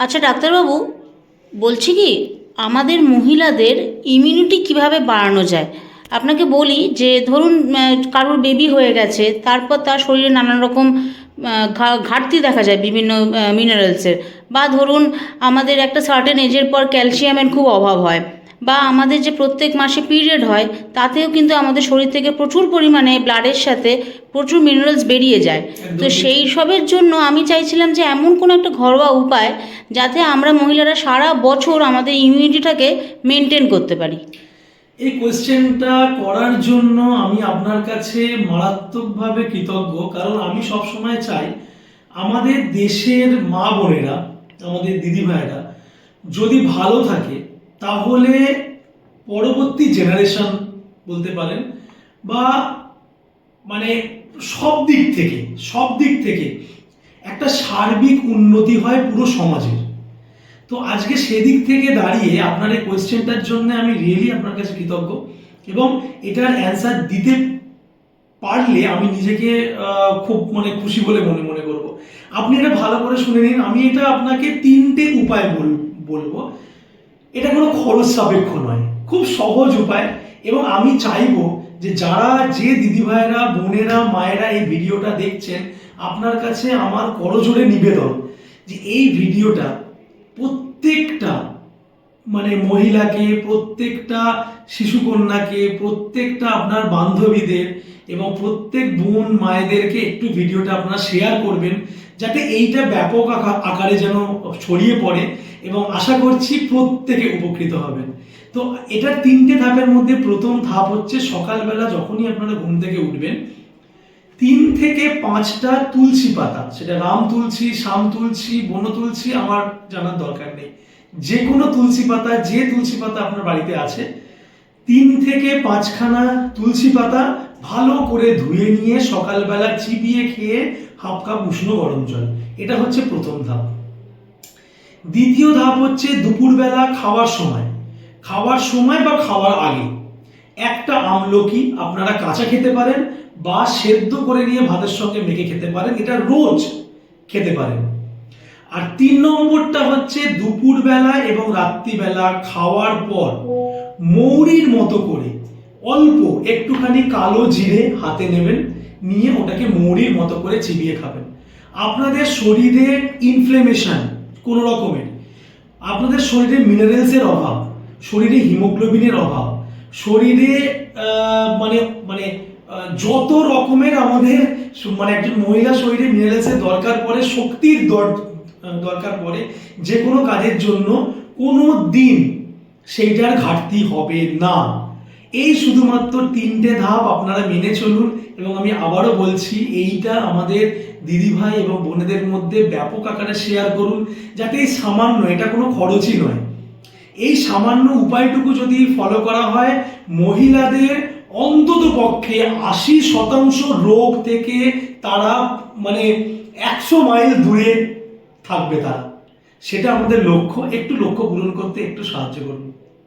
আচ্ছা ডাক্তারবাবু, বলছি কি, আমাদের মহিলাদের ইমিউনিটি কিভাবে বাড়ানো যায়? আপনাকে বলি যে ধরুন কারোর বেবি হয়ে গেছে, তারপর তার শরীরে নানান রকম ঘাটতি দেখা যায় বিভিন্ন মিনারেলসের, বা ধরুন আমাদের একটা সার্টেন এজের পর ক্যালসিয়ামের খুব অভাব হয়, বা আমাদের যে প্রত্যেক মাসে পিরিয়ড হয় তাতেও কিন্তু আমাদের শরীর থেকে প্রচুর পরিমাণে ব্লাডের সাথে প্রচুর মিনারেলস বেরিয়ে যায়। তো একদম ঠিক। সেই সবের জন্য আমি চাইছিলাম যে এমন কোনো একটা ঘরোয়া উপায় যাতে আমরা মহিলারা সারা বছর আমাদের ইমিউনিটিটাকে মেনটেন করতে পারি। এই কোয়েশ্চেনটা করার জন্য আমি আপনার কাছে মারাত্মকভাবে কৃতজ্ঞ, কারণ আমি সব সময় চাই আমাদের দেশের মা বোনেরা, আমাদের দিদি ভাইরা যদি ভালো থাকে, তাহলে পরবর্তী জেনারেশন বলতে পারেন, বা মানে সব দিক থেকে একটা সার্বিক উন্নতি হয় পুরো সমাজের। তো আজকে সেদিক থেকে দাঁড়িয়ে আপনার এই কোয়েশ্চেনটার জন্য আমি রিয়েলি আপনার কাছে কৃতজ্ঞ, এবং এটার অ্যান্সার দিতে পারলে আমি নিজেকে খুব খুশি বলে মনে মনে করব। আপনি এটা ভালো করে শুনে নিন, আমি এটা আপনাকে তিনটে উপায় বলবো। এটা কোনো খরচ সাপেক্ষ নয়, খুব সহজ উপায়। এবং আমি চাইবো যে যে দিদিভাইরা, বোনেরা, মায়েরা এই ভিডিওটা দেখছেন, আপনার কাছে আমার করজোড়ে নিবেদন যে এই ভিডিওটা প্রত্যেকটা মহিলাকে, প্রত্যেকটা শিশুকন্যাকে, প্রত্যেকটা আপনার বান্ধবীদের এবং প্রত্যেক বোন মায়েদেরকে একটু ভিডিওটা আপনারা শেয়ার করবেন, যাতে এইটা ব্যাপক আকারে যেন ছড়িয়ে পড়ে, এবং আশা করছি প্রত্যেকে উপকৃত হবেন। তো এটার তিনটে ধাপের মধ্যে প্রথম ধাপ হচ্ছে, সকালবেলা যখনই আপনারা ঘুম থেকে উঠবেন, 3 থেকে 5টা তুলসী পাতা, সেটা রাম তুলসী, শ্যাম তুলসী, বন তুলসী আমার জানার দরকার নেই, যে কোনো তুলসী পাতা, যে তুলসী পাতা আপনার বাড়িতে আছে, 3 থেকে 5খানা তুলসী পাতা ভালো করে ধুয়ে নিয়ে সকালবেলা চিবিয়ে খেয়ে 1/2 কাপ উষ্ণ গরম জল, এটা হচ্ছে প্রথম ধাপ। দ্বিতীয় ধাপ হচ্ছে দুপুরবেলা খাওয়ার সময় বা খাওয়ার আগে একটা আমলকি আপনারা কাঁচা খেতে পারেন, বা সেদ্ধ করে নিয়ে ভাতের সঙ্গে মেখে খেতে পারেন, এটা রোজ খেতে পারেন। আর 3 নম্বরটা হচ্ছে দুপুরবেলা এবং রাত্রিবেলা খাওয়ার পর মৌরির মতো করে অল্প একটুখানি কালো জিরে হাতে নেবেন, নিয়ে ওটাকে মৌরির মতো করে চিবিয়ে খাবেন। আপনাদের শরীরে ইনফ্লেমেশন কোনো রকমের, আপনাদের শরীরে মিনারেলসের অভাব, শরীরে হিমোগ্লোবিনের অভাব, শরীরে মানে মানে যত রকমের আমাদের একজন মহিলা শরীরে মিনারেলসের দরকার পড়ে, শক্তির দরকার পড়ে যে কোনো কাজের জন্য, কোনো দিন সেইটার ঘাটতি হবে না। এই শুধুমাত্র 3টে ধাপ আপনারা মেনে চলুন, এবং আমি আবারও বলছি, এইটা আমাদের দিদিভাই এবং বোনেদের মধ্যে ব্যাপক আকারে শেয়ার করুন, যাতে এই সামান্য, এটা কোনো খরচই নয়, এই সামান্য উপায়টুকু যদি ফলো করা হয়, মহিলাদের অন্তত পক্ষে 80% রোগ থেকে তারা 100 মাইল দূরে থাকবে তারা। সেটা আমাদের লক্ষ্য, একটু লক্ষ্য পূরণ করতে একটু সাহায্য করুন।